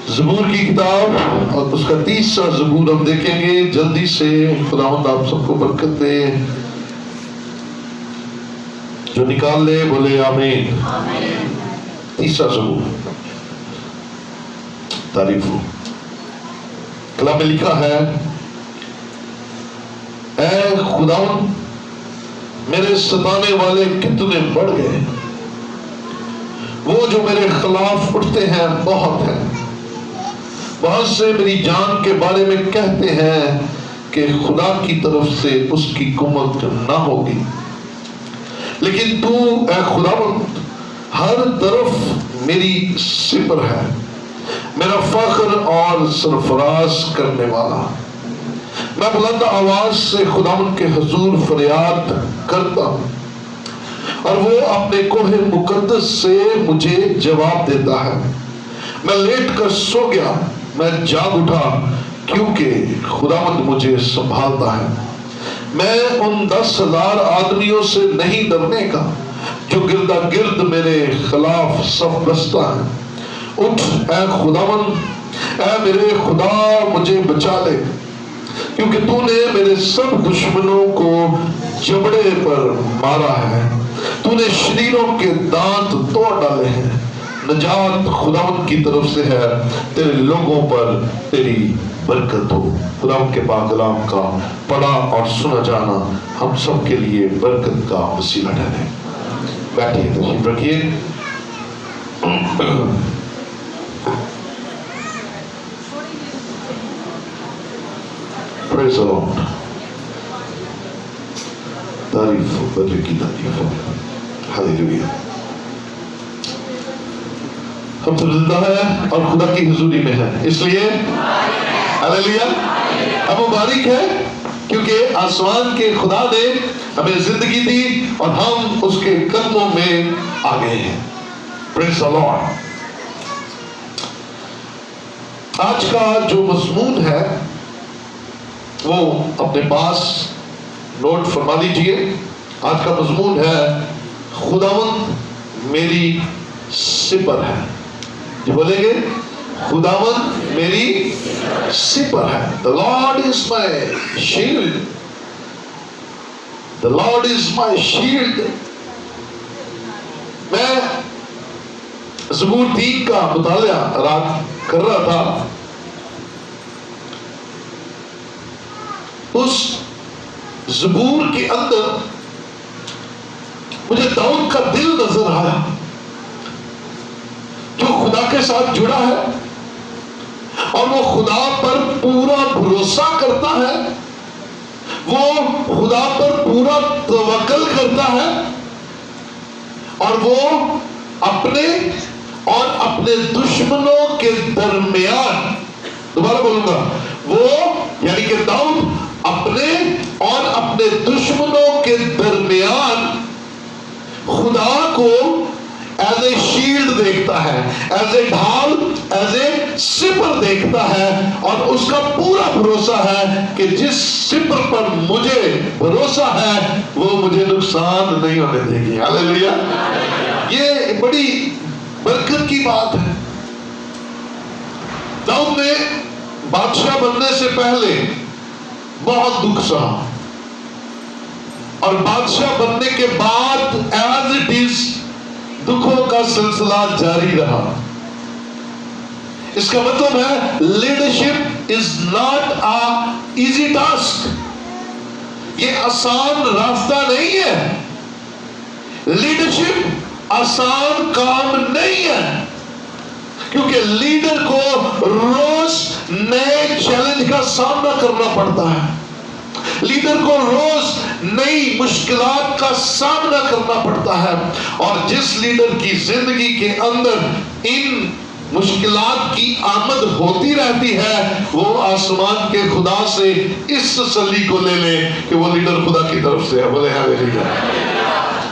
زبور کی کتاب اور اس کا 30واں زبور ہم دیکھیں گے جلدی سے. خداوند آپ سب کو برکت دے. جو نکال لے بولے آمین. 30واں زبور. تعریف ہو. کلام میں لکھا ہے اے خداوند میرے ستانے والے کتنے بڑھ گئے، وہ جو میرے خلاف اٹھتے ہیں بہت ہیں. بہت سے میری جان کے بارے میں کہتے ہیں کہ خدا کی طرف سے اس کی قوت نہ ہوگی. لیکن تو اے خداوند ہر طرف میری سپر ہے، میرا فخر اور سرفراز کرنے والا. میں بلند آواز سے خداوند کے حضور فریاد کرتا ہوں اور وہ اپنے کوہ مقدس سے مجھے جواب دیتا ہے. میں لیٹ کر سو گیا، میں جاگ اٹھا کیونکہ خداوند مجھے سنبھالتا ہے. میں ان 10,000 آدمیوں سے نہیں ڈرنے کا جو گردا گرد میرے خلاف صف بستہ ہے. اٹھ اے خداوند، اے میرے خدا مجھے بچا لے، کیونکہ تو نے میرے سب دشمنوں کو جبڑے پر مارا ہے. تو نے شریروں کے دانت توڑ ڈالے ہیں. نجات خداوند کی طرف سے ہے، تیرے لوگوں پر تیری برکت ہو. خداوند کے پاک کلام کا پڑھا اور سنا جانا ہم سب کے لیے برکت کا وسیلہ ٹھہرے. بیٹھیے، تشریف رکھیے. Praise the Lord. تعریف ہو، بدر کی تعریف ہو. ہاللیلویا. ہم تو زندہ ہیں اور خدا کی حضوری میں ہیں، اس لیے ہاللیلویا. اب مبارک ہے کیونکہ آسمان کے خدا نے ہمیں زندگی دی اور ہم اس کے قدموں میں آ گئے ہیں. Praise the Lord. آج کا جو مضمون ہے وہ اپنے پاس نوٹ فرما لیجئے. آج کا مضمون ہے خداوند میری سپر ہے. جو بولیں گے خداوند میری سپر ہے. The Lord is my shield. The Lord is my shield. میں زبور 3 کا مطالعہ رات کر رہا تھا. اس زبور کے اندر مجھے داؤد کا دل نظر آیا جو خدا کے ساتھ جڑا ہے اور وہ خدا پر پورا بھروسہ کرتا ہے، وہ خدا پر پورا توکل کرتا ہے اور وہ اپنے اور اپنے دشمنوں کے درمیان، دوبارہ بولوں گا، وہ یعنی کہ داؤد اپنے اور اپنے دشمنوں کے درمیان خدا کو ایز اے شیلڈ دیکھتا ہے، ایز اے ڈھال، ایز اے سپر دیکھتا ہے اور اس کا پورا بھروسہ ہے کہ جس سپر پر مجھے بھروسہ ہے وہ مجھے نقصان نہیں ہونے دے گی. ہاللیلویا. یہ بڑی برکت کی بات ہے. داؤد نے بادشاہ بننے سے پہلے بہت دکھ سہا اور بادشاہ بننے کے بعد ایز اٹ از دکھوں کا سلسلہ جاری رہا. اس کا مطلب ہے leadership is not a easy task. یہ آسان راستہ نہیں ہے. لیڈرشپ آسان کام نہیں ہے کیونکہ لیڈر کو روز نئے چیلنج کا سامنا کرنا پڑتا ہے. لیڈر کو روز نئی مشکلات کا سامنا کرنا پڑتا ہے اور جس لیڈر کی زندگی کے اندر ان مشکلات کی آمد ہوتی رہتی ہے وہ آسمان کے خدا سے اس تسلی کو لے لے کہ وہ لیڈر خدا کی طرف سے ہے. بولے ہاللیلویا.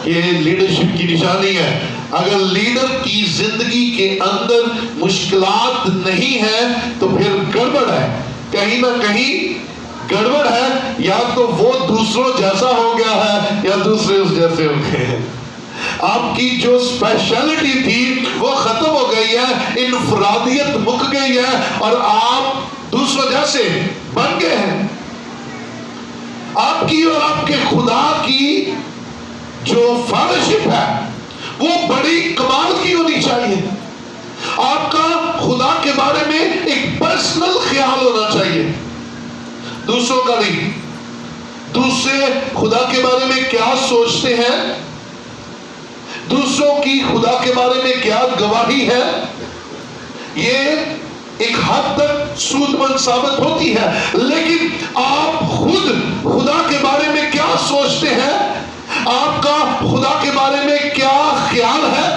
یہ لیڈرشپ کی نشانی ہے. اگر لیڈر کی زندگی کے اندر مشکلات نہیں ہے تو پھر گڑبڑ ہے، کہیں نہ کہیں گڑبڑ ہے. یا تو وہ دوسروں جیسا ہو گیا ہے یا دوسرے اس جیسے ہو گئے ہیں. آپ کی جو اسپیشلٹی تھی وہ ختم ہو گئی ہے، انفرادیت مک گئی ہے اور آپ دوسروں جیسے بن گئے ہیں۔ آپ کی اور آپ کے خدا کی جو فیلوشپ ہے وہ بڑی کمال کی ہونی چاہیے۔ آپ کا خدا کے بارے میں ایک پرسنل خیال ہونا چاہیے، دوسروں کا نہیں۔ دوسرے خدا کے بارے میں کیا سوچتے ہیں، دوسروں کی خدا کے بارے میں کیا گواہی ہے، یہ ایک حد تک سود مند ثابت ہوتی ہے، لیکن آپ خود خدا کے بارے میں کیا سوچتے ہیں، آپ کا خدا کے بارے میں کیا خیال ہے،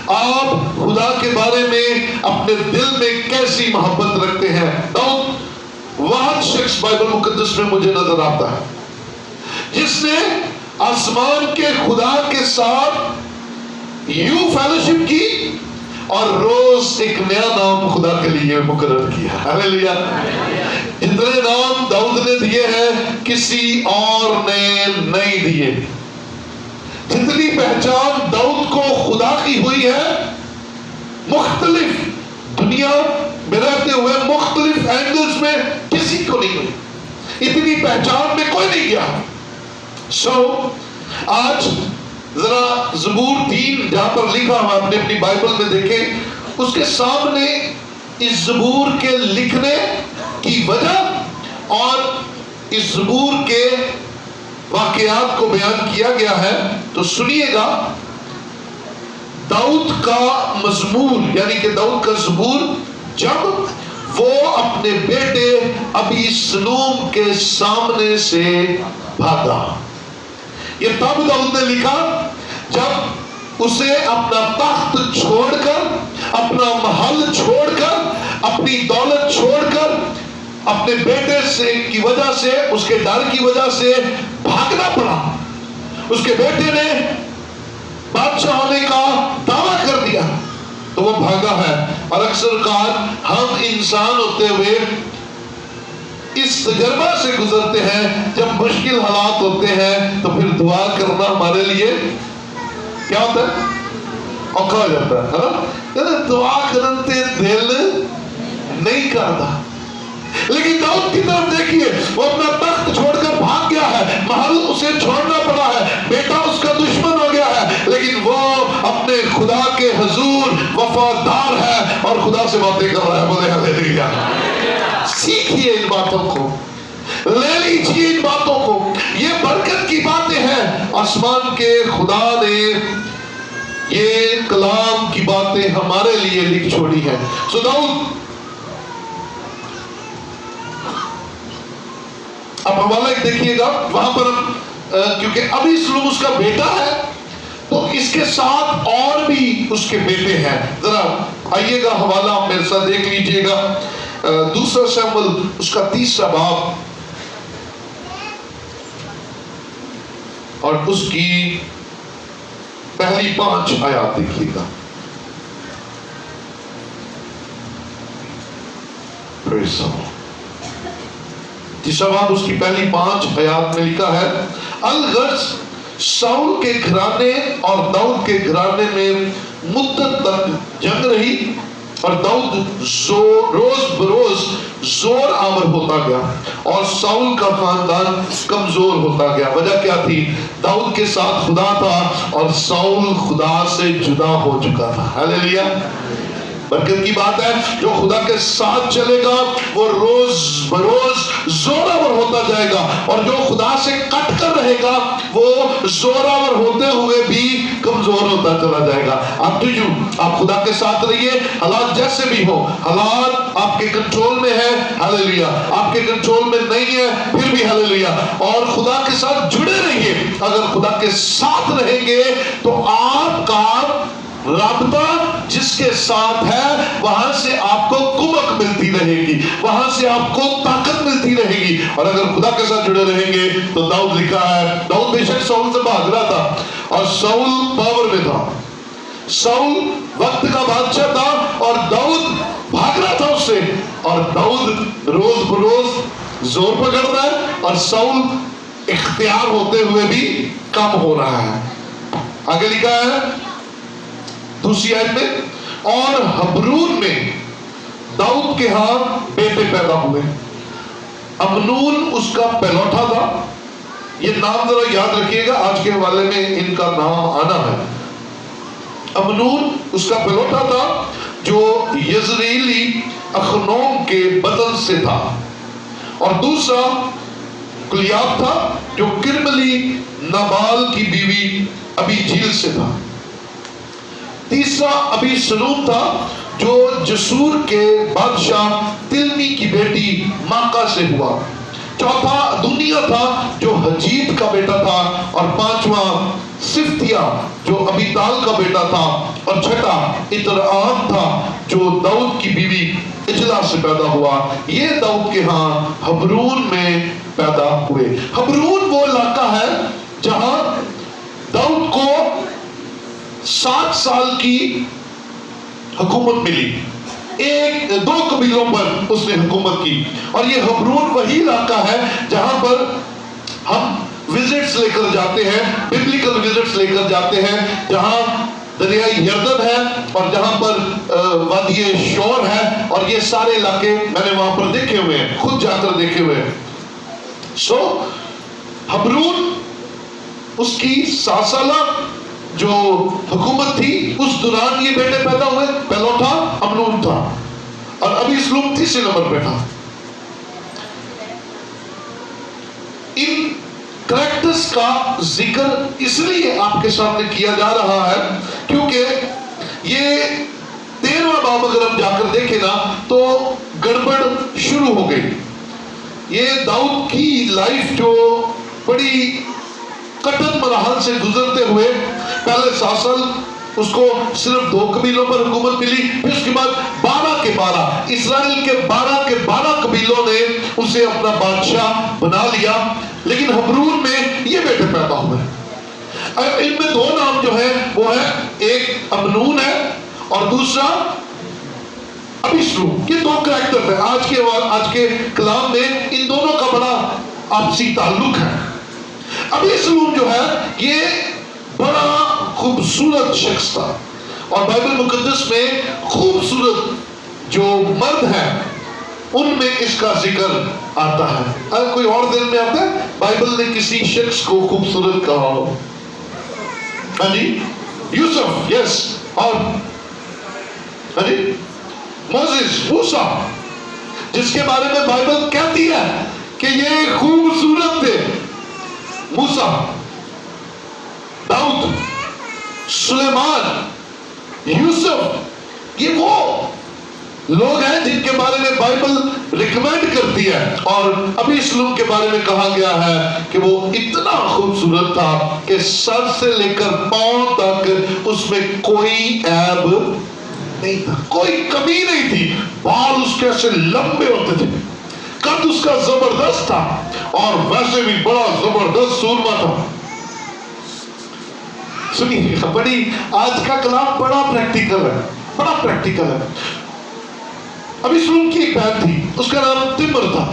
آپ خدا کے بارے میں اپنے دل میں کیسی محبت رکھتے ہیں۔ داؤد واحد شخص بائبل مقدس میں مجھے نظر آتا ہے جس نے آسمان کے خدا کے ساتھ یوں فیلوشپ کی اور روز ایک نیا نام خدا کے لیے مقرر کیا۔ ہاللیلویا۔ جتنے نام داؤد نے دیے ہیں کسی اور نے نہیں دیے۔ جتنی پہچان داؤد کو خدا کی ہوئی ہے، مختلف دنیا میں رہتے ہوئے مختلف اینگلز میں کسی کو نہیں ہوئی، اتنی پہچان میں کوئی نہیں گیا۔ آج ذرا زبور 3 جہاں پر لکھا ہوا آپ نے اپنی بائبل میں دیکھیں، اس کے سامنے اس زبور کے لکھنے کی وجہ اور اس زبور کے واقعات کو بیان کیا گیا ہے، تو سنیے گا۔ داؤد کا مزمور یعنی کہ داؤد کا زبور جب وہ اپنے بیٹے ابی سلوم کے سامنے سے بھاگا، یہ تب داؤد نے لکھا جب اسے اپنا تخت چھوڑ کر، اپنا محل چھوڑ کر، اپنی دولت چھوڑ کر، اپنے بیٹے سے کی وجہ سے، اس کے ڈر کی وجہ سے بھاگنا پڑا۔ اس کے بیٹے نے بادشاہ ہونے کا دعویٰ کر دیا تو وہ بھاگا ہے۔ اور اکثر اوقات ہم انسان ہوتے ہوئے اس تجربہ سے گزرتے ہیں، جب مشکل حالات ہوتے ہیں تو پھر دعا کرنا ہمارے لیے کیا ہوتا ہے؟ اوکھا ہو جاتا ہے نا؟ دعا کرتے دل نہیں کرتا۔ لیکن داؤد کی طرف دیکھیے، وہ اپنا تخت چھوڑ کر بھاگ گیا ہے، محل اسے چھوڑنا پڑا ہے، بیٹا اس کا دشمن ہو گیا ہے، لیکن وہ اپنے خدا کے حضور وفادار ہے اور خدا سے باتیں کر رہا ہے۔ بولے ہاللیلویا۔ سیکھیے ان باتوں کو، لے لیجیے ان باتوں کو، یہ برکت کی باتیں ہیں۔ آسمان کے خدا نے یہ کلام کی باتیں ہمارے لیے لکھ چھوڑی ہیں۔ سو داؤد، اب حوالہ ایک دیکھیے گا وہاں پر، کیونکہ ابھی سلوم اس کا بیٹا ہے تو اس کے ساتھ اور بھی اس کے بیٹے ہیں۔ ذرا آئیے گا، حوالہ آپ میرے ساتھ دیکھ لیجئے گا، دوسرا شمول اس کا 3 باب اور اس کی پہلی 5 آیات دیکھیے گا۔ تیسرا باب اس کی پہلی 5 آیات میں لکھا ہے، الغرض ساؤل کے گھرانے اور داؤد کے گھرانے میں مدت تک جنگ رہی اور داؤد روز بروز زور آور ہوتا گیا اور ساؤل کا خاندان کمزور ہوتا گیا۔ وجہ کیا تھی؟ داؤد کے ساتھ خدا تھا اور ساؤل خدا سے جدا ہو چکا تھا۔ ہاللیلویا۔ برکت کی بات ہے، جو خدا کے ساتھ چلے گا وہ روز بروز زوراور ہوتا جائے گا، اور جو خدا سے کٹ کر رہے گا وہ زوراور ہوتے ہوئے بھی کمزور ہوتا چلا جائے گا۔ آپ خدا کے ساتھ رہیے، حالات جیسے بھی ہو، حالات آپ کے کنٹرول میں ہے، ہاللیلویا، آپ کے کنٹرول میں نہیں ہے پھر بھی ہاللیلویا، اور خدا کے ساتھ جڑے رہیے۔ اگر خدا کے ساتھ رہیں گے تو آپ کا رابطہ جس کے ساتھ ہے وہاں سے آپ کو قوت ملتی رہے گی، وہاں سے آپ کو طاقت ملتی رہے گی۔ اور اگر خدا کے ساتھ جڑے رہیں گے تو داؤد لکھا ہے، داؤد بے شک ساؤل سے بھاگ رہا تھا اور ساؤل پاور میں تھا، ساؤل وقت کا بادشاہ تھا اور داؤد بھاگ رہا تھا اس سے، اور داؤد روز بروز زور پکڑ رہا ہے اور ساؤل اختیار ہوتے ہوئے بھی کم ہو رہا ہے۔ آگے لکھا ہے دوسری آیت میں، اور حبرون میں داؤد کے ہاں بیٹے پیدا ہوئے۔ امنون اس کا پہلوٹا تھا۔ یہ نام ذرا یاد رکھیے گا، آج کے حوالے میں ان کا نام آنا ہے۔ امنون اس کا پہلوٹا تھا جو یزریلی اخنوم کے بدن سے تھا، اور دوسرا کلیاب تھا جو کرملی نابال کی بیوی ابی جیل سے تھا۔ تیسرا ابی سلوم تھا جو جسور کے بادشاہ تلمی کی بیٹی ماقا سے ہوا۔ چوتھا دنیا تھا جو حجید کا بیٹا تھا، اور پانچواں صفتیہ جو ابیتال کا بیٹا تھا، اور چھٹا اترعام تھا جو داؤد کی بیوی اجلا سے پیدا ہوا۔ یہ داؤد کے ہاں حبرون میں پیدا ہوئے۔ حبرون وہ علاقہ ہے جہاں داؤد کو 7 سال کی حکومت ملی، دو قبیلوں پر اس نے حکومت کی، اور یہ حبرون وہی علاقہ ہے جہاں پر ہم وزٹس لے کر جاتے ہیں، ببلیکل وزٹس لے کر جاتے ہیں، جہاں دریائے یردن ہے اور جہاں پر وادی شور ہے، اور یہ سارے علاقے میں نے وہاں پر دیکھے ہوئے ہیں، خود جا کر دیکھے ہوئے ہیں۔ حبرون اس کی 7 سالہ جو حکومت تھی، اس دوران یہ بیٹے پیدا ہوئے۔ پہلوٹا امنون تھا، اور ابھی سلوم تیسرے نمبر پہ تھا۔ ان کریکٹرز کا ذکر اس لیے آپ کے سامنے کیا جا رہا ہے کیونکہ یہ 13واں باب اگر ہم جا کر دیکھیں نا تو گڑبڑ شروع ہو گئی۔ یہ داؤد کی لائف جو بڑی کٹن مراحل سے گزرتے ہوئے، پہلے 7 سال اس کو صرف 2 قبیلوں پر حکومت ملی، پھر اس کے بعد 12 کے 12 اسرائیل کے 12 قبیلوں نے اسے اپنا بادشاہ بنا لیا، لیکن حبرون میں یہ بیٹے پیدا ہوئے۔ ان میں 2 نام جو ہیں وہ ہے، ایک امنون ہے اور دوسرا ابیسلوم۔ یہ 2 کریکٹر ہیں۔ آج کے کلام میں ان دونوں کا بڑا آپسی تعلق ہے۔ ابیسلوم جو ہے یہ بڑا خوبصورت شخص تھا، اور بائبل مقدس میں خوبصورت جو مرد ہیں ان میں اس کا ذکر آتا ہے۔ اگر کوئی اور دن میں آتا ہے بائبل نے کسی شخص کو خوبصورت کہا ہو؟ ہاں جی، یوسف، یس، اور ہاں جی موسیس، موسیٰ، جس کے بارے میں بائبل کہتی ہے کہ یہ خوبصورت تھے۔ موسیٰ، داؤد، سلیمان، یوسف، یہ وہ لوگ ہیں جن کے بارے میں بائبل ریکمینڈ کرتی ہے، اور ابیسلوم کے بارے میں کہا گیا ہے کہ وہ اتنا خوبصورت تھا کہ سر سے لے کر پاؤں تک اس میں کوئی عیب نہیں تھا، کوئی کمی نہیں تھی۔ بال اس کے ایسے لمبے ہوتے تھے، قد اس کا زبردست تھا، اور ویسے بھی بڑا زبردست سورما تھا۔ سنیے، بڑی آج کا کلام بڑا پریکٹیکل ہے، بڑا پریکٹیکل ہے۔ ابیسلوم کی ایک بہن تھی، اس کا نام تمر تھا،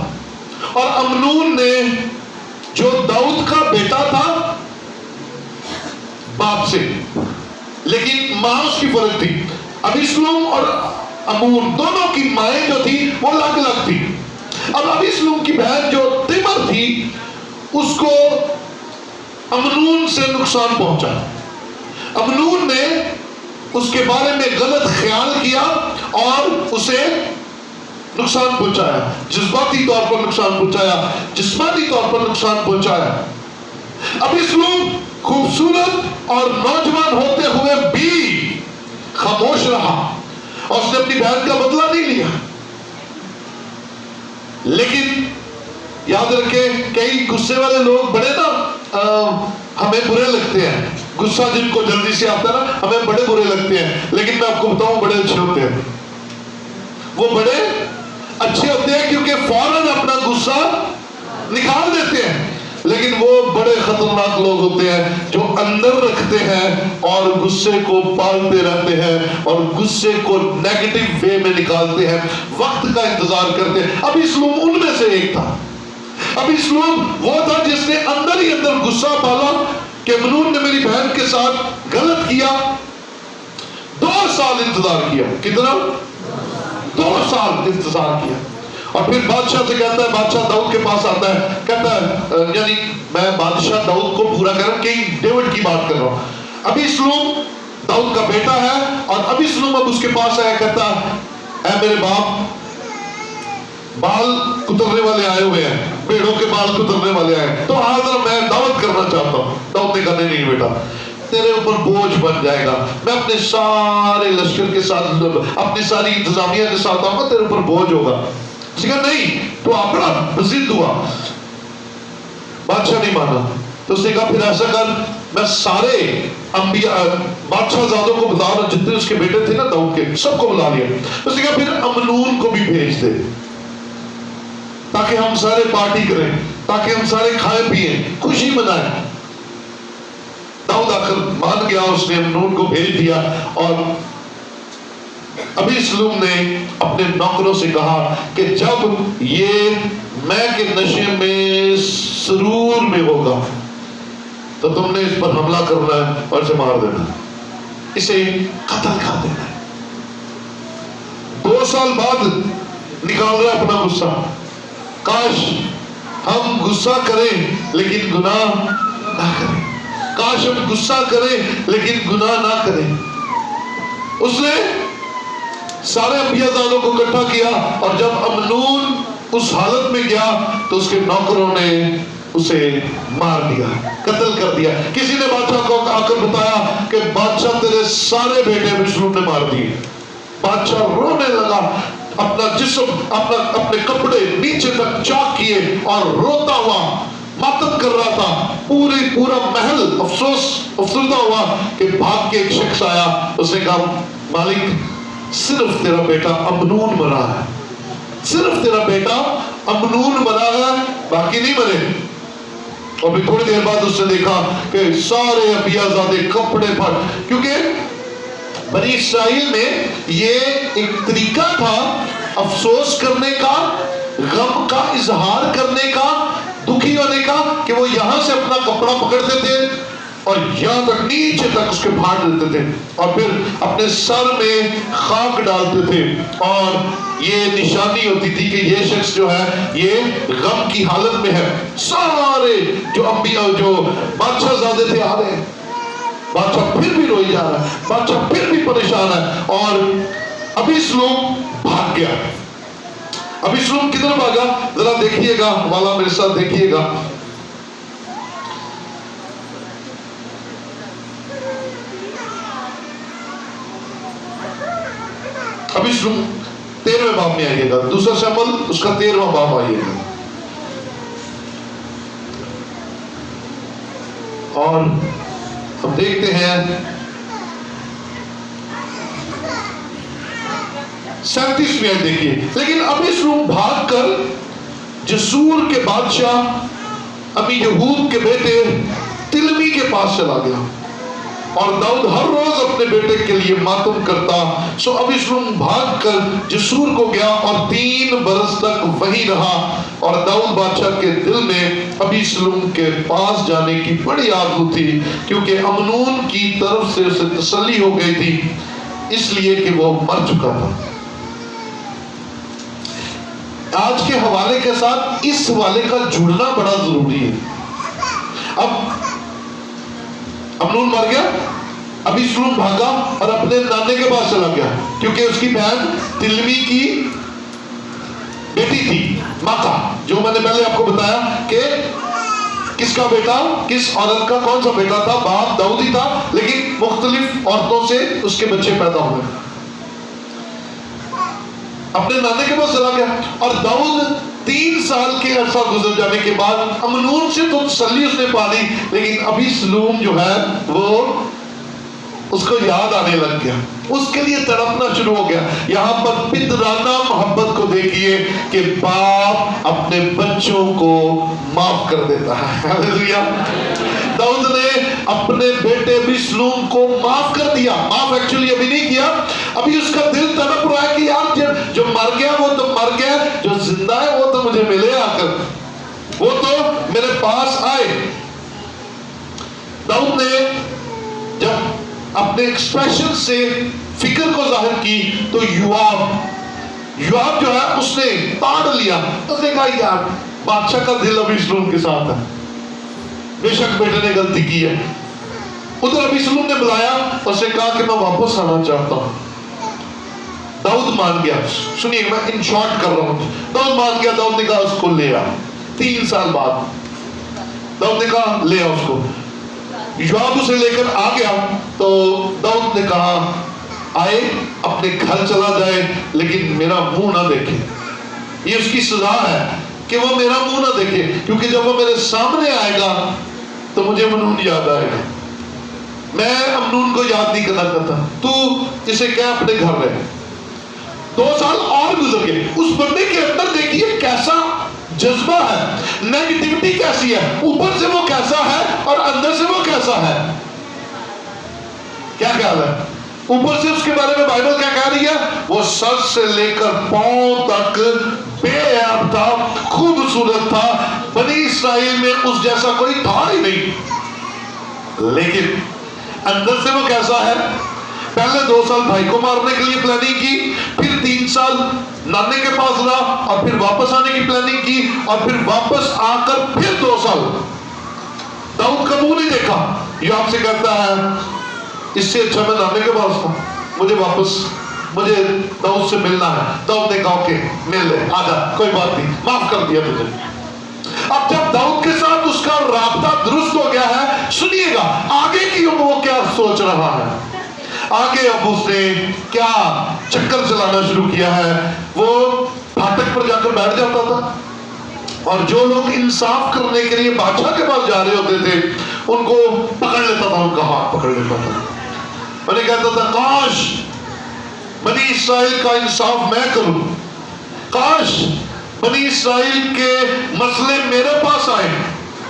اور امنون نے جو داؤد کا بیٹا تھا باپ سے، لیکن ماں اس کی فرق تھی۔ ابیسلوم اور امون دونوں کی مائیں جو تھی وہ الگ الگ تھی۔ اب ابیسلوم کی بہن جو تمر تھی اس کو امنون سے نقصان پہنچا۔ امنون نے اس کے بارے میں غلط خیال کیا اور اسے نقصان پہنچایا، جذباتی طور پر نقصان پہنچایا، جسمانی طور پر نقصان پہنچایا۔ ابیسلوم خوبصورت اور نوجوان ہوتے ہوئے بھی خاموش رہا، اور اس نے اپنی بہن کا بدلہ نہیں لیا۔ لیکن یاد رکھیں، کئی غصے والے لوگ بڑے نا ہمیں برے لگتے ہیں، غصہ جن کو جلدی سے آتا ہے نا ہمیں بڑے برے لگتے ہیں، لیکن میں آپ کو بتاؤں بڑے اچھے ہوتے ہیں۔ وہ بڑے اچھے ہوتے ہیں کیونکہ فوراً اپنا غصہ نکال دیتے ہیں، لیکن وہ بڑے خطرناک لوگ ہوتے ہیں جو اندر رکھتے ہیں اور غصے کو پالتے رہتے ہیں اور غصے کو نیگیٹو وے میں نکالتے ہیں، وقت کا انتظار کرتے ہیں۔ ابیسلوم ان میں سے ایک تھا۔ ابیسلوم وہ تھا جس نے اندر ہی اندر غصہ پالا کہ امنون نے میری بہن کے ساتھ غلط کیا، 2 سال انتظار کیا. کتنا؟ 2 سال انتظار کیا. اور پھر بادشاہ سے کہتا ہے، بادشاہ داؤد کے پاس آتا ہے، کہتا ہے یعنی میں بادشاہ داؤد کو پورا کر کے ڈیوڈ کی بات کر رہا ہوں. ابیسلوم داؤد کا بیٹا ہے، اور ابیسلوم اب اس کے پاس آیا، کہتا اے میرے باپ، بال کترنے والے آئے ہوئے ہیں، بھیڑوں کے بال کترنے والے آئے ہیں، تو حاضر میں دعوت کرنا چاہتا ہوں. داؤد نے کہا نہیں بیٹا، تیرے اوپر بوجھ بن جائے گا، میں اپنے سارے لشکر کے ساتھ، اپنی ساری انتظامیہ کے ساتھ آؤں گا، تیرے اوپر بوجھ ہوگا. اس نے کہا نہیں، تو اپنا ضد ہوا. بادشاہ نہیں مانا. تو اس نے کہا پھر ایسا کر، میں سارے انبیاء بادشاہ زادوں کو بتا رہا، جتنے اس کے بیٹے تھے نا داؤد کے، سب کو بلا لیا. اس نے کہا پھر امنون کو بھی بھیج دے، تاکہ ہم سارے پارٹی کریں، تاکہ ہم سارے کھائیں پیئیں، خوشی منائیں. داؤد آخر مان گیا، اس نے امنون کو بھیج دیا. اور ابیسلوم نے اپنے نوکروں سے کہا کہ جب یہ میں کے نشے میں سرور میں ہوگا تو تم نے اس پر حملہ کرنا ہے اور اسے مار دینا، اسے قتل کر دینا. 2 سال بعد نکال رہا اپنا غصہ. کاش ہم غصہ کریں لیکن گناہ نہ کریں، کاش ہم غصہ کریں لیکن گناہ نہ کریں. اس نے سارے انبیاء زادوں کو اکٹھا کیا، اور جب امنون اس حالت میں گیا تو اس کے نوکروں نے اسے مار دیا، قتل کر دیا. کسی نے بادشاہ کو آ کر بتایا کہ بادشاہ تیرے سارے بیٹے ابیسلوم نے مار دیے. بادشاہ رونے لگا، اپنا جسم اپنے کپڑے نیچے تک چاک کیے اور روتا ہوا ماتم کر رہا تھا. پورا محل افسردہ ہوا کہ بھاگ کے ایک شخص آیا. اس نے کہا مالک، صرف تیرا بیٹا امنون مرا ہے، صرف تیرا بیٹا امنون مرا ہے، باقی نہیں مرے. اور پھر تھوڑی دیر بعد اس نے دیکھا کہ سارے انبیاء زادے کپڑے پھاڑ، کیونکہ بنی اسرائیل میں یہ ایک طریقہ تھا افسوس کرنے کا، غم کا اظہار کرنے کا، دکھی ہونے کا، کہ وہ یہاں سے اپنا کپڑا پکڑتے تھے اور یہاں تک نیچے تک اس کے پھاڑ دیتے تھے، اور پھر اپنے سر میں خاک ڈالتے تھے. اور یہ نشانی ہوتی تھی کہ یہ شخص جو ہے یہ غم کی حالت میں ہے. سارے جو انبیاء جو بادشاہ زادے تھے آ رہے ہیں، بادشاہ پھر بھی روئی جا رہا ہے، بادشاہ پھر بھی پریشان ہے. اور ابیسلوم بھاگ گیا. ابیسلوم کدھر بھاگا؟ ذرا دیکھیے گا، والا میرے ساتھ دیکھیے گا. ابیسلوم 13ویں باب میں آئیے گا، دوسرا شمل اس کا 13واں باب آئیے گا. اور ہم دیکھتے ہیں 37 میں دیکھیے. لیکن ابیسلوم بھاگ کر جسور کے بادشاہ امی یہود کے بیٹے تلمی کے پاس چلا گیا، اور داؤد ہر روز اپنے بیٹے کے لیے ماتم کرتا. سو ابیسلوم بھاگ کر جسور کو گیا اور 3 برس تک وہیں رہا. اور داؤد بادشاہ کے دل میں ابیسلوم کے پاس جانے کی بڑی آرزو تھی، کیونکہ امنون کی طرف سے اسے تسلی ہو گئی تھی، اس لیے کہ وہ مر چکا تھا. آج کے حوالے کے ساتھ اس حوالے کا جڑنا بڑا ضروری ہے. اب امنون مر گیا، ابیسلوم بھاگا اور اپنے نانے کے پاس چلا گیا، کیونکہ اس کی بہن تلمی کی بیٹی تھی ماکا، جو میں نے پہلے آپ کو بتایا کہ کس کا بیٹا، کس عورت کا کون سا بیٹا تھا، باپ داؤد ہی تھا، لیکن مختلف عورتوں سے اس کے بچے پیدا ہوئے. اپنے نانے کے پاس چلا گیا، اور داؤد 3 سال کے عرصہ گزر جانے کے بعد امنون سے تو تسلی اس نے پا لی، لیکن ابیسلوم جو ہے وہ اس کو یاد آنے لگ گیا، اس کے لیے تڑپنا شروع ہو گیا. یہاں پر پدرانہ محبت کو دیکھیے کہ باپ اپنے بچوں کو معاف کر دیتا ہے. ہاللیلویا. داؤد نے اپنے بیٹے ابیسلوم کو معاف کر دیا. معاف ایکچولی ابھی نہیں کیا، ابھی اس کا دل تڑپ رہا ہے کہ یار جو مر گیا وہ تو مر گیا، جو زندہ ہے وہ تو مجھے ملے آ کر، وہ تو میرے پاس آئے. داؤد نے جب اپنے ایکسپریشن سے فکر کو ظاہر کی تو یوآب جو ہے اس نے تاڑ لیا. اس نے کہا یار بادشاہ کا دل ابھی سلوم کے ساتھ ہے, بے شک بیٹے نے غلطی کی ہے. ادھر ابھی سلوم نے بلایا اور اسے کہا کہ میں واپس آنا چاہتا ہوں. داؤد مان گیا. سنیے میں ان شارٹ کر رہا ہوں. داؤد مان گیا. داؤد نے کہا اس کو لے آ. 3 سال بعد داؤد نے کہا لے آ اس کو. یوآب اسے لے کر آ گیا تو داؤد نے کہا آئے اپنے گھر چلا جائے لیکن میرا منہ نہ دیکھے. یہ اس کی سزا ہے کہ وہ میرا منہ نہ دیکھے, کیونکہ جب وہ میرے سامنے آئے گا تو مجھے امنون یاد آئے گا. میں امنون کو یاد نہیں کرنا چاہتا. تو اسے کہہ اپنے گھر رہے. 2 سال اور گزر گئے. اس بندے کے اندر دیکھیے کیسا جذبہ ہے, نیگیٹیوٹی کیسی ہے, اوپر سے وہ کیسا ہے اور اندر سے وہ کیسا ہے. کیا خیال ہے؟ اوپر سے اس کے بارے میں بائبل کیا کہہ رہی ہے؟ وہ سر سے لے کر پاؤں تک بے عیب تھا, خوبصورت تھا, بنی اسرائیل میں اس جیسا کوئی تھا ہی نہیں. لیکن اندر سے وہ کیسا ہے؟ پہلے 2 سال بھائی کو مارنے کے لیے پلاننگ کی, پھر 3 سال نانے کے پاس رہا, اور پھر واپس آنے کی پلاننگ کی, اور پھر واپس آ کر پھر 2 سال داؤد کا منہ نہیں دیکھا. یہ آپ سے کہتا ہے اس سے اچھا میں نانے کے پاس تھا, مجھے داؤد سے ملنا ہے. داؤد نے کہا اوکے مل لے, آجا, کوئی بات نہیں, معاف کر دیا تجھے. اب جب داؤد کے ساتھ اس کا رابطہ درست ہو گیا ہے, سنیے گا آگے کی وہ کیا سوچ رہا ہے. آگے اب اس نے کیا چکر چلانا شروع کیا ہے. وہ پھاٹک پر جا کر بیٹھ جاتا تھا, اور جو لوگ انصاف کرنے کے لیے بادشاہ کے پاس جا رہے ہوتے تھے ان کو پکڑ لیتا تھا, ان کا ہاتھ پکڑ لیتا تھا. میں نے کہتا تھا کاش بنی اسرائیل کا انصاف میں کروں, کاش بنی اسرائیل کے مسئلے میرے پاس آئے,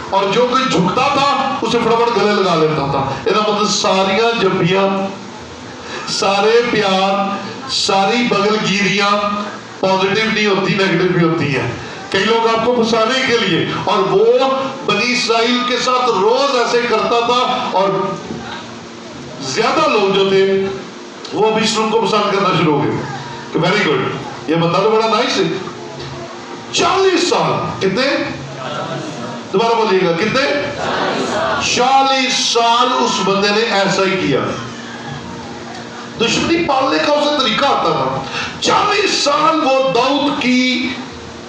اور جو کوئی جھکتا تھا اسے فٹافٹ گلے لگا لیتا تھا. مطلب ساریاں جبیاں, سارے پیار, ساری بغل گیریاں پازیٹیو نہیں ہوتی, نیگیٹو بھی ہوتی ہیں. کئی لوگ آپ کو پھنسانے کے لیے, اور وہ بنی اسرائیل کے ساتھ روز ایسے کرتا تھا, اور زیادہ لوگ جو تھے وہ ابھی اسلام کو پسند کرنا شروع ہو گئے کہ ویری گڈ, یہ بندہ تو بڑا نائس ہے. 40 سال, کتنے دوبارہ بولیے گا, کتنے 40 سال اس بندے نے ایسا ہی کیا. دشمنی پالنے کا اسے طریقہ آتا تھا. 40 سال وہ داؤد کی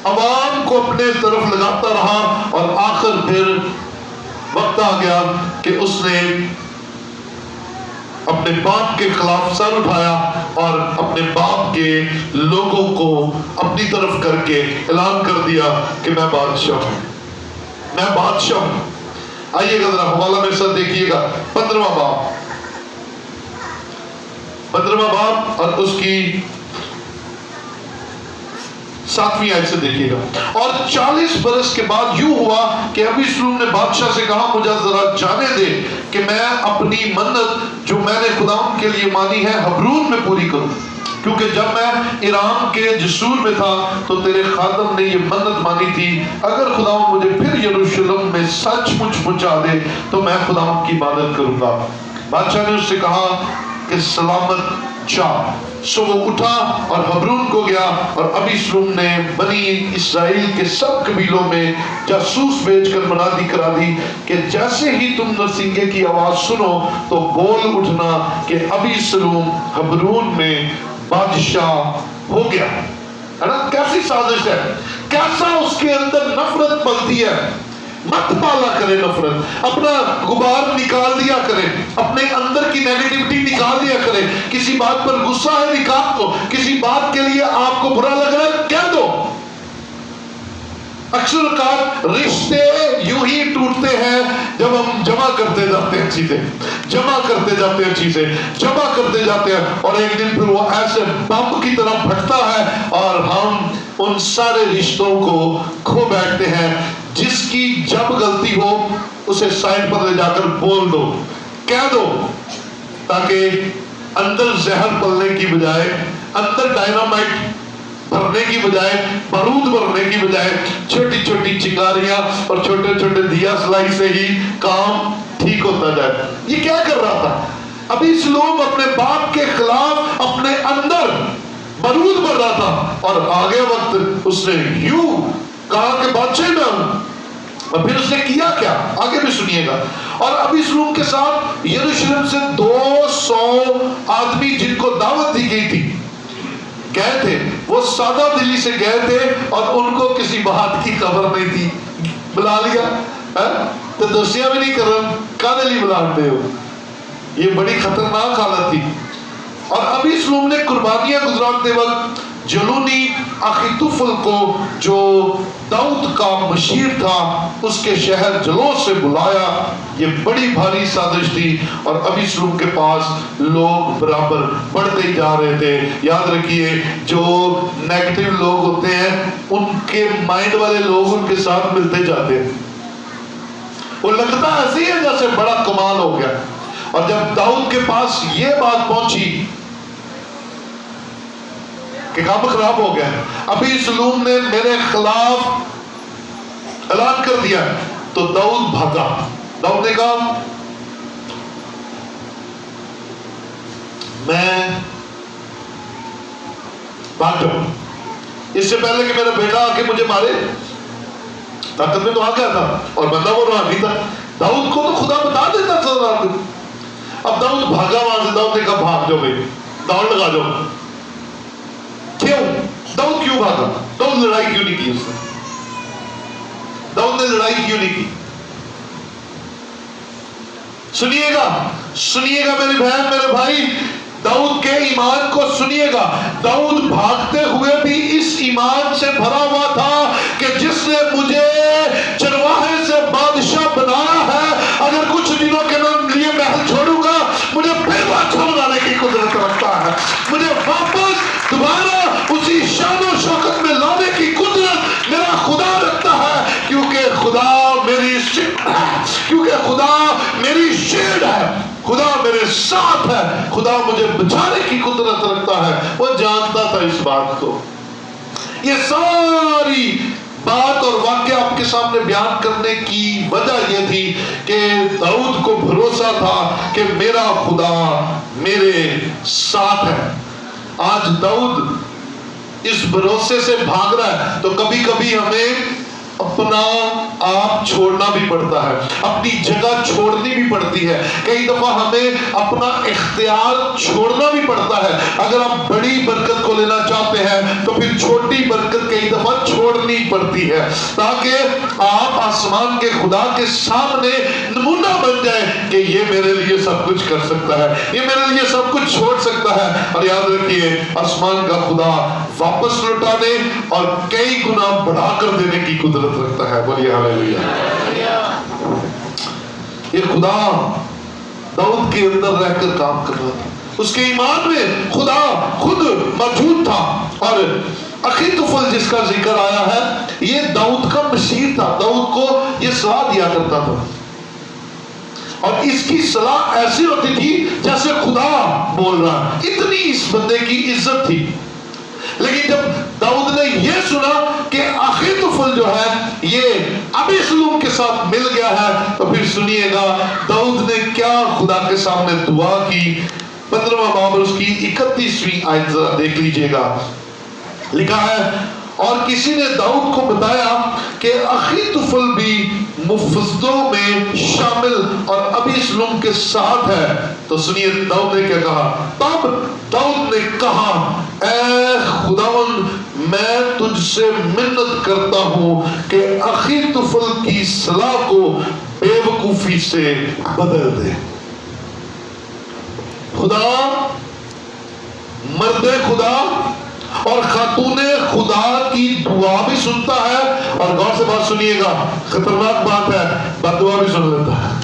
عوام کو اپنے طرف لگاتا رہا, اور آخر پھر وقت آ گیا کہ اس نے اپنے باپ کے خلاف سر اٹھایا اور اپنے باپ کے لوگوں کو اپنی طرف کر کے اعلان کر دیا کہ میں بادشاہ ہوں, میں بادشاہ ہوں. آئیے گا ذرا حوالہ میرے ساتھ دیکھیے گا, 15واں باب اور اس کی 7ویں آیت سے دیکھیے گا. اور 40 برس کے بعد یوں ہوا کہ ابیسلوم نے بادشاہ سے کہا مجھے ذرا جانے دے کہ میں اپنی منت جو میں نے خداوند کے لیے مانی ہے حبرون میں پوری کروں, کیونکہ جب میں ایرام کے جسور میں تھا تو تیرے خادم نے یہ منت مانی تھی, اگر خداوند مجھے پھر یروشلم میں سچ مچ پہنچا دے تو میں خداوند کی عبادت کروں گا. بادشاہ نے اس سے کہا کہ سلامت جا. سو وہ اٹھا اور حبرون کو گیا, اور ابیسلوم نے بنی اسرائیل کے سب قبیلوں میں جاسوس بھیج کر منادی کرا دی کہ جیسے ہی تم نرسنگے کی آواز سنو تو بول اٹھنا کہ ابیسلوم حبرون میں بادشاہ ہو گیا. ہے نا, کیسی سازش ہے, کیسا اس کے اندر نفرت پلتی ہے. مت پالا کرے نفرت, اپنا غبار نکال دیا کرے, اپنے اندر کی نیگیٹیوٹی نکال دیا کرے. کسی بات پر غصہ ہے نکال دو, کسی بات کے لیے آپ کو برا لگ رہا ہے کہہ دو. اکثر اوقات رشتے یوں ہی ٹوٹتے ہیں جب ہم جمع کرتے جاتے ہیں چیزیں, جمع کرتے جاتے ہیں چیزیں, جمع کرتے جاتے ہیں, اور ایک دن پھر وہ ایسے بم کی طرح پھٹتا ہے اور ہم ان سارے رشتوں کو کھو بیٹھتے ہیں. جس کی جب غلطی ہو اسے سائڈ پر لے جا کر بول دو, کہہ دو, تاکہ اندر زہر پلنے کی بجائے, اندر ڈائنامائٹ بھرنے کی بجائے, بارود بھرنے کی بجائے چھوٹی چھوٹی چنگاریاں اور چھوٹے چھوٹے دیا سلائی سے ہی کام ٹھیک ہوتا جائے. یہ کیا کر رہا تھا, ابی سلوم اپنے باپ کے خلاف اپنے اندر برود بڑھ رہا تھا، اور آگے وقت اس نے یوں کہا کہ بادشاہ میں ہوں، اور پھر اس نے کیا کیا آگے بھی سنیے گا۔ اور ابی سلوم کے ساتھ یروشلم سے 200 آدمی جن کو دعوت دی گئی تھی گئے تھے، وہ سادہ دلی سے گئے تھے، اور ان کو کسی بات کی خبر نہیں تھی، بلا لیا تو دوستیاں بھی نہیں کر رہا، کہاں دلی بلاتے ہو، یہ بڑی خطرناک حالت تھی۔ اور ابی سلوم نے قربانیاں گزراتے وقت جلونی اخیتوفل کو جو داؤد کا مشیر تھا اس کے شہر جلوس سے بلایا۔ یہ بڑی بھاری سازش تھی، اور ابی سلوم کے پاس لوگ برابر بڑھتے ہی جا رہے تھے۔ یاد رکھیے جو نیگیٹو لوگ ہوتے ہیں ان کے مائنڈ والے لوگ ان کے ساتھ ملتے جاتے ہیں، وہ لگتا ایسی ہے جیسے بڑا کمال ہو گیا۔ اور جب داؤد کے پاس یہ بات پہنچی کہ کام خراب ہو گیا، ابھی سلوم نے میرے خلاف اعلان کر دیا، تو داؤد بھاگا۔ داؤد نے کہا میں بھاگ جاؤں، اس سے پہلے کہ میرا بیٹا آ کے مجھے مارے، طاقت میں تو آ گیا تھا اور بندہ وہ روحانی تھا، داؤد کو تو خدا بتا دیتا تھا۔ اب داؤد بھاگا وہاں سے۔ داؤد نے کہا بھاگ جاؤ بھائی، دوڑ لگا جاؤ۔ کیوں داؤد کیوں بھاگا؟ داؤد لڑائی کیوں نہیں کی؟ اس نے داؤد نے لڑائی کیوں نہیں کی؟ سنیے گا میری بہن میرے بھائی، داؤد کے ایمان کو سنیے گا۔ داؤد بھاگتے ہوئے بھی اس ایمان سے بھرا ہوا تھا کہ جس نے مجھے چرواہے سے بادشاہ بنایا ہے، اگر کچھ دنوں کے لیے محل چھوڑوں گا، مجھے پھر بادشاہ بنانے کی قدرت رکھتا ہے، مجھے واپس دوبارہ اسی شان و شوکت میں لانے کی قدرت میرا خدا رکھتا ہے، کیونکہ خدا میری شیلڈ ہے، خدا میرے ساتھ ہے، خدا مجھے بچانے کی قدرت رکھتا ہے۔ وہ جانتا تھا اس بات کو۔ یہ ساری بات اور واقعہ آپ کے سامنے بیان کرنے کی وجہ یہ تھی کہ داؤد کو بھروسہ تھا کہ میرا خدا میرے ساتھ ہے۔ آج داؤد اس بھروسے سے بھاگ رہا ہے، تو کبھی کبھی ہمیں اپنا آپ چھوڑنا بھی پڑتا ہے، اپنی جگہ چھوڑنی بھی پڑتی ہے، کئی دفعہ ہمیں اپنا اختیار چھوڑنا بھی پڑتا ہے۔ اگر آپ بڑی برکت کو لینا چاہتے ہیں تو پھر چھوٹی برکت کئی دفعہ چھوڑنی پڑتی ہے، تاکہ آپ آسمان کے خدا کے سامنے نمونہ بن جائے کہ یہ میرے لیے سب کچھ کر سکتا ہے، یہ میرے لیے سب کچھ چھوڑ سکتا ہے۔ اور یاد رکھیے آسمان کا خدا واپس لوٹانے اور کئی گنا بڑھا کر دینے کی قدرت رکھتا ہے۔ بولیے ہاللیلویہ۔ یہ خدا داؤد کے اندر رہ کر کام کر رہا تھا، اس کے ایمان میں خدا خود موجود تھا۔ اور اخیتوفل جس کا ذکر آیا ہے، یہ داؤد کا مشیر تھا، داؤد کو یہ صلاح دیا کرتا تھا، اور اس کی صلاح ایسی ہوتی تھی جیسے خدا بول رہا ہے، اتنی اس بندے کی عزت تھی۔ لیکن جب داؤد نے یہ سنا کہ اخیتوفل جو ہے یہ ابی سلوم کے ساتھ مل گیا ہے، تو پھر سنیے گا داؤد نے کیا خدا کے سامنے دعا کی۔ 15واں باب اور اس کی 31ویں آیت ذرا دیکھ لیجئے گا۔ لکھا ہے، اور کسی نے داؤد کو بتایا کہ اخیتوفل بھی مفسدوں میں شامل اور ابی سلوم کے ساتھ ہے، تو سنیے داؤد نے کیا کہا۔ تب داؤد نے کہا، اے خداوند میں تجھ سے منت کرتا ہوں کہ اخیتوفل کی صلاح کو بے وقوفی سے بدل دے۔ خدا مرد خدا اور خاتون خدا کی دعا بھی سنتا ہے، اور غور سے بات سنیے گا، خطرناک بات ہے، بد دعا بھی سن لیتا ہے۔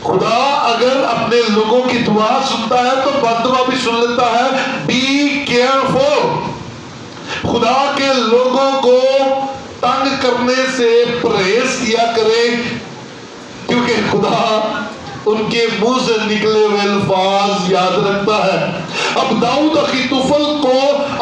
خدا اگر اپنے لوگوں کی دعا سنتا ہے تو بد دعا بھی سن لیتا ہے۔ بی کیئرفل، خدا کے لوگوں کو تنگ کرنے سے پرہیز کیا کرے، کیونکہ خدا ان کے منہ سے نکلے ہوئے الفاظ یاد رکھتا ہے۔ اب داؤد اخیتوفل کو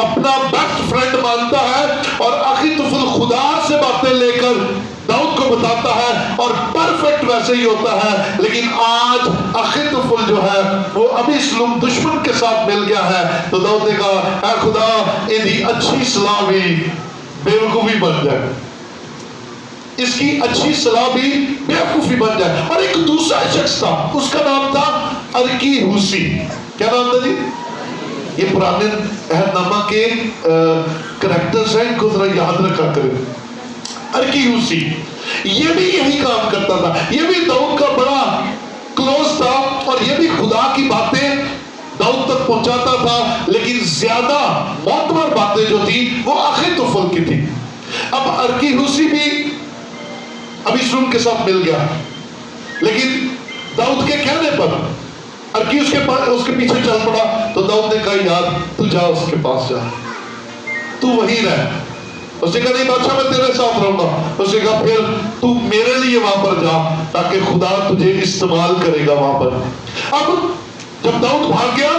اپنا بیسٹ فرینڈ مانتا ہے، اور اخیتوفل خدا سے باتیں لے کر داؤد کو بتاتا ہے اور پرفیکٹ ویسے ہی ہوتا ہے. لیکن آج اخیتوفل جو ہے وہ ابیسلوم دشمن کے ساتھ مل گیا ہے. تو داؤد نے کہا اے خدا ایدی اچھی صلاح بھی بیوقوفی بن جائے, اس کی اچھی صلاح بھی بیوقوفی بن جائے. اور ایک دوسرا شخص تھا, اس کا نام تھا ارکیہوسی. کیا نام تھا جی؟ یہ پرانے عہد نامہ کے کریکٹرز ہیں, کو ذرا یاد رکھا کریں. ارکیہوسی یہ بھی یہی کام کرتا تھا, یہ بھی داؤد کا بڑا کلوز تھا اور یہ بھی خدا کی باتیں داؤد تک پہنچاتا تھا. لیکن زیادہ معتبر باتیں جو تھی وہ اخیتوفل کی تھی. اب ارکیہوسی بھی ابیسلوم کے ساتھ مل گیا, لیکن داؤد کے کہنے پر ارکی اس کے پیچھے چل پڑا. تو داؤد نے کہا یار تو جا اس کے پاس جا, تو وہیں رہ. اس نے کہا نہیں بادشاہ میں تیرے ساتھ رہوں گا. اس نے کہا پھر تو میرے لیے وہاں پر جا تاکہ خدا تجھے استعمال کرے گا وہاں پر. اب جب داؤد بھاگ گیا,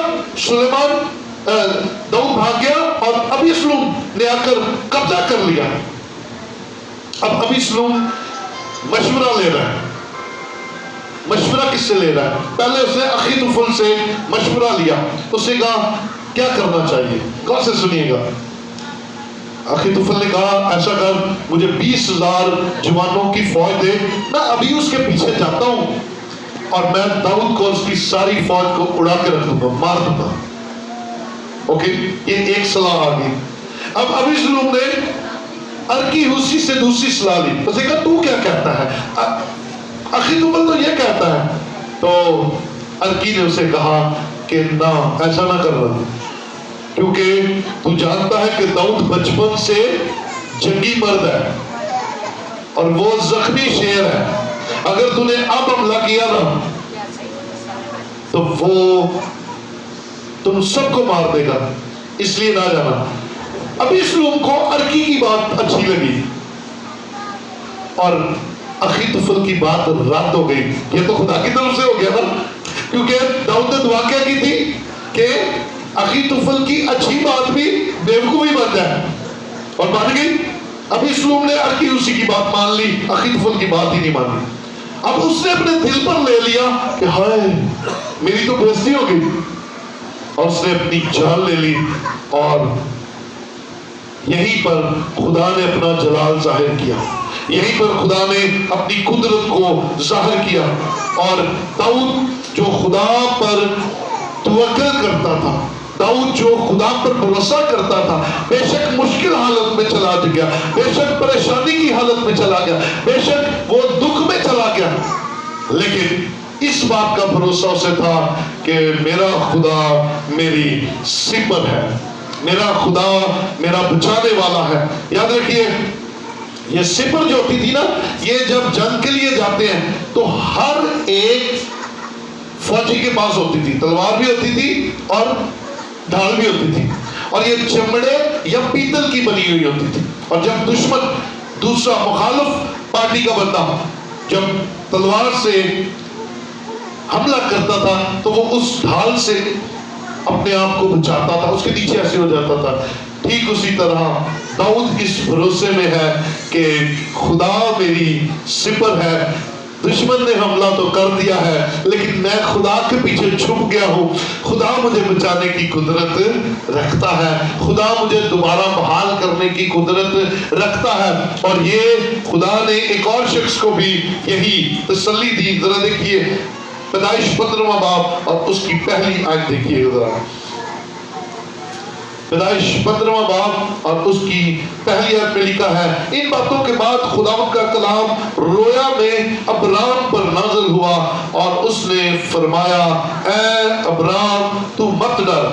داؤد بھاگ گیا اور ابیسلوم نے آ کر قبضہ کر لیا. اب ابیسلوم مشورہ لے رہا ہے. مشورہ کس سے لے رہا ہے؟ پہلے اس نے اخیتوفل سے مشورہ لیا. اس نے کہا کیا کرنا چاہیے, کون سے سنیے گا. اخیتوفل نے کہا ایسا کر, مجھے 20,000 جوانوں کی فوج دے, میں ابھی اس کے پیچھے جاتا ہوں اور میں داؤد کو اس کی ساری فوج کو اڑا کے رکھ دوں گا, مار دوں گا. اوکے, یہ ایک صلاح آ گئی. اب ابیسلوم نے ارکیہوسی سے دوسری صلاح لی. اس نے کہا تو کیا کہتا ہے؟ اخیتوفل تو یہ کہتا ہے. تو ارکی نے اسے کہا کہ نہ, ایسا نہ کر رہا, کیونکہ تو جانتا ہے کہ داؤد بچپن سے جنگی مرد ہے اور وہ زخمی شیر ہے. اگر تو نے اب حملہ کیا نا تو وہ تم سب کو مار دے گا, اس لیے نہ جانا. ابیسلوم کو ارکی کی بات اچھی لگی اور اخیتوفل کی بات رد ہو گئی. یہ تو خدا کی طرف سے ہو گیا نا, کیونکہ داؤد نے دعا کیا کی تھی کہ اخیتوفل کی اچھی بات بھی بیوقوفی بن جائے, اور بن گئی. ابیسلوم نے ارکیہوسی کی بات مان لی, اخیتوفل کی بات ہی نہیں مانی. اب اس نے اپنے دل پر لے لیا کہ ہائے میری تو بے عزتی ہو گئی, اور اس نے اپنی جان لے لی. اور یہیں پر خدا نے اپنا جلال ظاہر کیا, یہیں پر خدا نے اپنی قدرت کو ظاہر کیا. اور داؤد جو خدا پر توکل کرتا تھا, داؤد جو خدا پر بھروسہ کرتا تھا, بے شک مشکل حالت میں چلا گیا, بے شک پریشانی کی حالت میں چلا گیا, بے شک وہ دکھ میں چلا گیا, لیکن اس بات کا بھروسہ اسے تھا کہ میرا خدا میری سپر ہے, میرا خدا میرا بچانے والا ہے. یاد رکھیے یہ سپر جو ہوتی تھی نا, یہ جب جنگ کے لیے جاتے ہیں تو ہر ایک فوجی کے پاس ہوتی تھی, تلوار بھی ہوتی تھی اور ڈھال بھی ہوتی تھی, اور یہ چمڑے یا پیتل کی بنی ہوئی ہوتی تھی. اور جب دشمن دوسرا مخالف پارٹی کا بندہ جب تلوار سے حملہ کرتا تھا تو وہ اس ڈھال سے اپنے آپ کو بچاتا تھا, اس کے نیچے ایسے ہو جاتا تھا. ٹھیک اسی طرح داؤد اس بھروسے میں ہے کہ خدا میری سپر ہے, دشمن نے حملہ تو کر دیا ہے لیکن میں خدا کے پیچھے چھپ گیا ہوں, خدا مجھے بچانے کی قدرت رکھتا ہے, خدا مجھے دوبارہ بحال کرنے کی قدرت رکھتا ہے. اور یہ خدا نے ایک اور شخص کو بھی یہی تسلی دی. ذرا دیکھیے پیدائش 15واں باب اور اس کی پہلی آیت دیکھیے ذرا. پیدائش 15واں باب اور اس کی پہلی آیت میں لکھا ہے, ان باتوں کے بعد خداوند کا کلام رویا میں ابرام پر نازل ہوا اور اس نے فرمایا اے ابرام تو مت ڈر,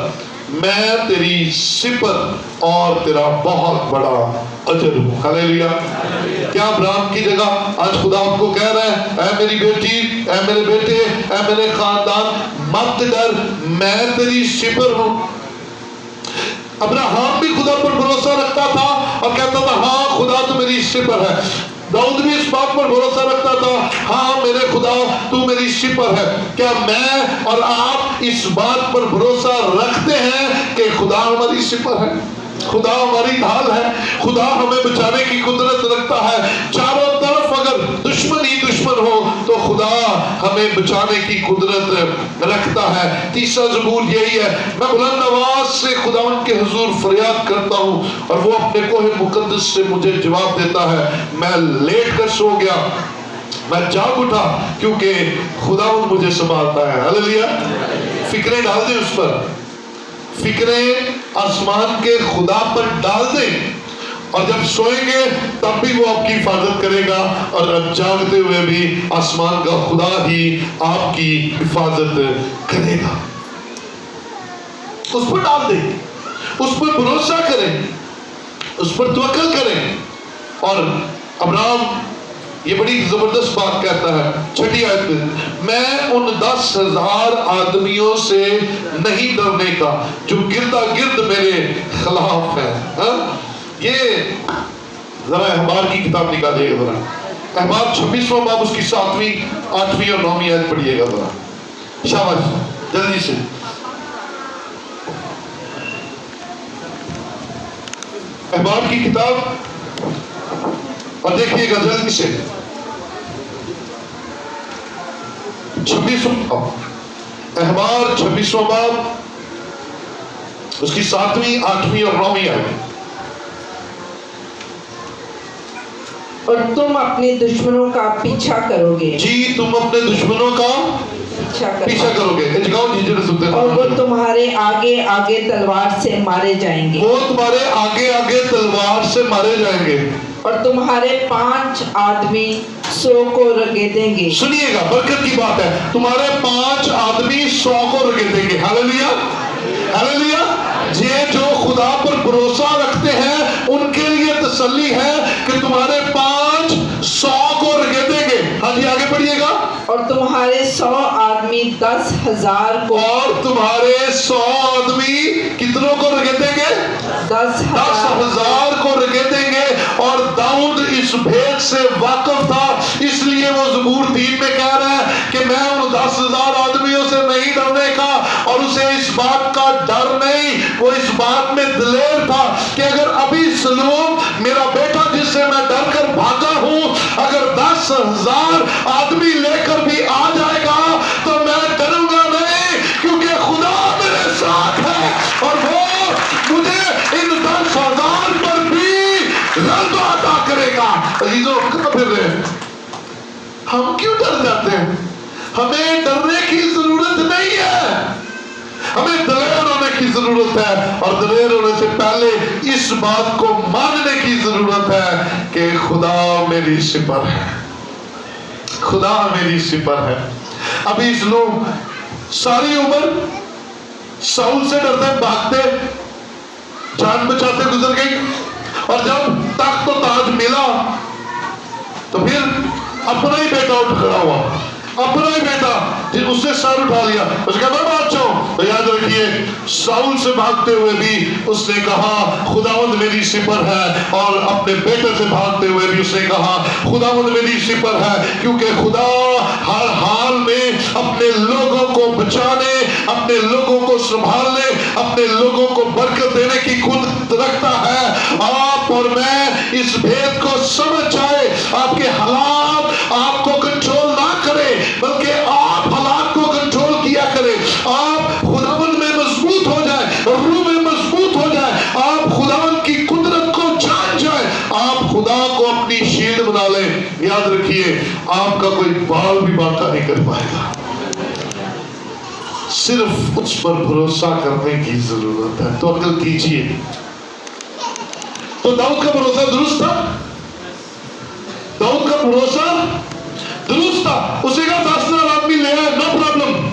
میں تیری سپر اور تیرا بہت بڑا اجر ہوں. ہلیلویا. کیا ابراہیم کی جگہ آج خدا آپ کو کہہ رہا ہے اے میری بیٹی, اے میرے بیٹے, اے میرے خاندان, مت ڈر, میں تیری سپر ہوں. ابراہیم بھی خدا پر بھروسہ رکھتا تھا اور کہتا تھا ہاں خدا تو میری سپر ہے. داؤد بھی اس بات پر بھروسہ رکھتا تھا ہاں میرے خدا تو میری سپر ہے. کیا میں اور آپ اس بات پر بھروسہ رکھتے ہیں کہ خدا ہماری سپر ہے؟ خدا ہماری ڈھال ہے، خدا ہمیں بچانے کی قدرت رکھتا ہے. چاروں طرف اگر دشمن ہی دشمن ہو تو خدا ہمیں بچانے کی قدرت رکھتا ہے. تیسرا زبور یہی ہے، میں بلند آواز سے خداوند کے حضور فریاد کرتا ہوں اور وہ اپنے کوہ مقدس سے مجھے جواب دیتا ہے. میں لیٹ کر سو گیا، میں جاگ اٹھا کیونکہ خداوند مجھے سنبھالتا ہے. ہاللیلویا. فکریں ڈال دیں اس پر، فکریں آسمان کے خدا پر ڈال دیں، اور جب سوئیں گے تب بھی وہ آپ کی حفاظت کرے گا، اور جاگتے ہوئے بھی آسمان کا خدا ہی آپ کی حفاظت کرے گا. اس پر ڈال دیں، اس پر بھروسہ کریں، اس پر توکل کریں. اور ابراہیم یہ بڑی زبردست بات کہتا ہے 6 آیت میں، میں ان 10,000 آدمیوں سے نہیں ڈرنے کا جو گردا گرد میرے خلاف ہے. یہ ذرا احبار کی کتاب نکالیے گا، ذرا احبار 26واں باب اس کی 7ویں 8ویں اور 9ویں آیت پڑھیے گا ذرا. شاباش جلدی سے. احبار کی کتاب اور دیکھیے گا جلدی سے. 26واں احبار 26واں باب اس کی 7ویں 8ویں اور 9ویں آیت. اور تم اپنے دشمنوں کا پیچھا کرو گے. جی تم اپنے دشمنوں کا پیچھا کرو گے. اور وہ تمہارے آگے آگے تلوار سے مارے جائیں گے. وہ تمہارے آگے آگے تلوار سے مارے جائیں گے. اور تمہارے 5 آدمی 100 کو رگیدیں گے. سنیے گا، برکت کی بات ہے. تمہارے 5 آدمی 100 کو رگیدیں گے. ہاللیلویا ہاللیلویا. یہ جو خدا پر بھروسہ رکھتے ہیں ان کے لیے تسلی ہے کہ تمہارے 5 100 کو رگیدیں گے. ہاں جی آگے پڑھیے گا. اور تمہارے 100 آدمی 10,000 کو. اور تمہارے 100 آدمی کتنوں کو رگیدیں گے؟ 10,000 کو رگیدیں گے. اور داؤد اس بھید سے واقف تھا، اس لیے وہ زبور 3 میں کہہ رہا ہے کہ میں ان 10,000 آدمیوں سے نہیں ڈرنے کا. اور اسے اس بات کا ڈر نہیں، وہ اس بات میں دلیر تھا کہ اگر ابھی سلوم میرا بیٹا جس سے میں ڈر کر بھاگا ہوں اگر 10,000 آدمی لے کر بھی آ جائے گا تو میں ڈروں گا نہیں، کیونکہ خدا میرے ساتھ ہے اور وہ مجھے ان 10,000 پر بھی غلبہ عطا کرے گا. عزیزو ہم کہاں پھر رہے ہیں؟ ہم کیوں ڈر جاتے ہیں؟ ہمیں ڈرنے کی ضرورت نہیں ہے، ہمیں دلیر ہونے کی ضرورت ہے. اور دلیر ہونے سے پہلے اس بات کو ماننے کی ضرورت ہے کہ خدا میری سپر ہے، خدا میری سپر ہے. ابھی اس لوگ ساری عمر ساؤل سے ڈرتے بھاگتے، جان بچاتے گزر گئی، اور جب تخت و تاج ملا تو پھر اپنا ہی بیٹا اٹھ کھڑا ہوا، اپنا ہی بیٹا اس نے سر اٹھا لیا، اس نے کہا میں بادشاہ ہوں. تو یاد رکھیے ساؤل سے بھاگتے ہوئے بھی اس نے کہا خداوند میری سپر ہے، اور اپنے بیٹے سے بھاگتے ہوئے بھی اس نے کہا خداوند میری سپر ہے. کیونکہ خدا ہر حال میں اپنے لوگوں کو بچانے، اپنے لوگوں کو سنبھالنے، اپنے لوگوں کو برکت دینے کی قدرت رکھتا ہے. آپ اور میں اس بھید کو سمجھ جائے، آپ کے حالات آپ کو کنٹرول نہ کرے بلکہ آپ حالات کو کنٹرول کیا کرے. آپ خداوند میں مضبوط ہو جائے، روح میں مضبوط ہو جائے، آپ خداوند کی قدرت کو جان جائے، آپ خدا کو اپنی شیلڈ بنا لیں. یاد رکھیے آپ کا کوئی بال بھی باقا نہیں کر پائے گا. صرف اس پر بھروسہ کرنے کی ضرورت ہے. تو عقل کیجئے. تو داؤد کا بھروسہ درست تھا، داؤد کا بھروسہ درست تھا. اسے کہا 10,000 آدمی لے آئے، نو پرابلم.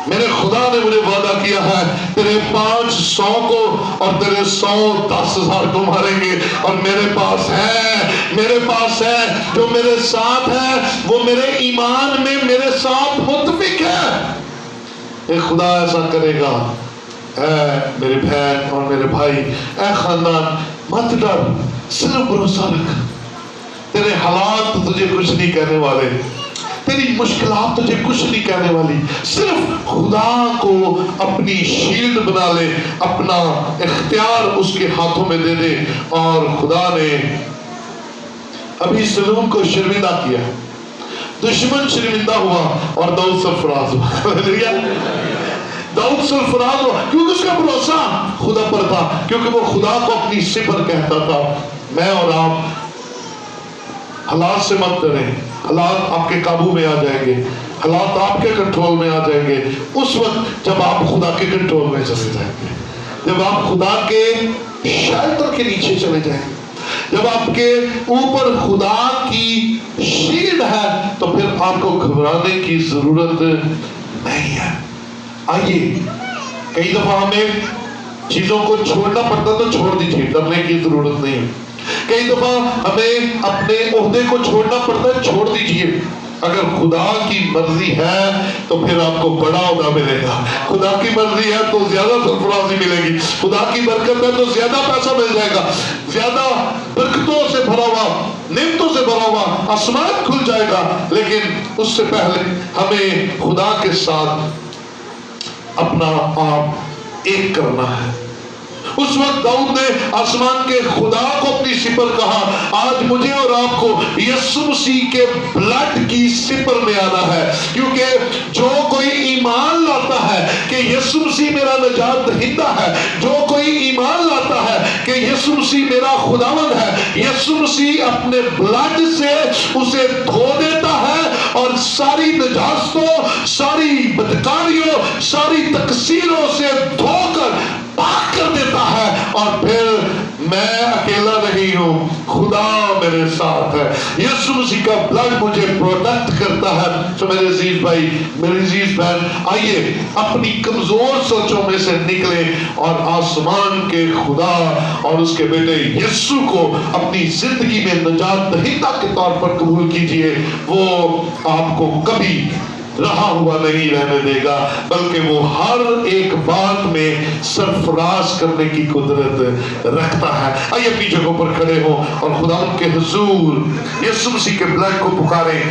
میرے خدا نے مجھے وعدہ کیا ہے تیرے 5 100 کو اور تیرے 100 10,000 کو ماریں گے. اور میرے پاس ہے جو میرے ساتھ ہے، وہ میرے ایمان میں میرے ساتھ متفق ہے. اے خدا ایسا کرے گا. اے میرے بہن اور میرے بھائی، اے خاندان، مت ڈر، صرف بھروسہ رکھ. تیرے حالات تجھے کچھ نہیں کہنے والے، تیری مشکلات تجھے کچھ نہیں کہنے والی. صرف خدا کو اپنی شیلڈ بنا لے, اپنا اختیار اس کے ہاتھوں میں دے دے. اور خدا نے ابھی سلوم کو شرمندہ کیا, دشمن شرمندہ ہوا اور داؤد سرفراز ہوا. داؤد سرفراز ہوا کیونکہ اس کا بھروسہ خدا پر تھا, کیونکہ وہ خدا کو اپنی صفر کہتا تھا. میں اور آپ حالات سے مت ڈریں, حالات آپ کے قابو میں آ جائیں گے, حالات آپ کے کنٹرول میں آ جائیں گے اس وقت جب آپ خدا کے کنٹرول میں چلے جائیں گے, جب آپ خدا کے شیلٹر کے نیچے چلے جائیں گے, جب آپ کے اوپر خدا کی شیلڈ ہے تو پھر آپ کو گھبرانے کی ضرورت نہیں ہے. آئیے, کئی دفعہ ہمیں چیزوں کو چھوڑنا پڑتا تو چھوڑ دیجیے, ڈرنے کی ضرورت نہیں. کئی دفعہ ہمیں اپنے عہدے کو چھوڑنا پڑتا ہے, چھوڑ دیجیے. اگر خدا کی مرضی ہے تو پھر آپ کو بڑا عہدہ ملے گا, خدا کی مرضی ہے تو زیادہ سرفرازی ملے گی, خدا کی برکت ہے تو زیادہ پیسہ مل جائے گا, زیادہ برکتوں سے بھرا ہوا, نعمتوں سے بھرا ہوا آسمان کھل جائے گا. لیکن اس سے پہلے ہمیں خدا کے ساتھ اپنا آپ ایک کرنا ہے. اس وقت داؤد نے آسمان کے خدا کو اپنی سپر کہا, آج مجھے اور آپ کو یسوع مسیح کے بلڈ کی سپر میں آنا ہے, کیونکہ جو کوئی ایمان لاتا ہے کہ یسوع مسیح میرا نجات دہندہ ہے, جو کوئی ایمان لاتا ہے کہ یسوع مسیح میرا خداوند ہے, یسوع مسیح اپنے بلڈ سے اسے دھو دیتا ہے اور ساری نجاستوں, ساری بدکاریوں, ساری تقصیروں سے دھو کر پاک کر دیتا ہے. اور پھر میں اکیلا نہیں ہوں, خدا میرے ساتھ ہے, یسوع مسیح کا بلڈ مجھے پروٹیکٹ کرتا ہے. تو میرے عزیز بھائی, میری عزیز بہن, آئیے اپنی کمزور سوچوں میں سے نکلیں اور آسمان کے خدا اور اس کے بیٹے یسوع کو اپنی زندگی میں نجات دہندہ کے طور پر قبول کیجئے. وہ آپ کو کبھی رہا ہوا نہیں رہنے دے گا, بلکہ وہ ہر ایک بات میں سرفراز کرنے کی قدرت رکھتا ہے. آئیے اپنی جگہوں پر کھڑے ہوں اور خدا کے حضور یسوع مسیح کے بلڈ کو پکاریں.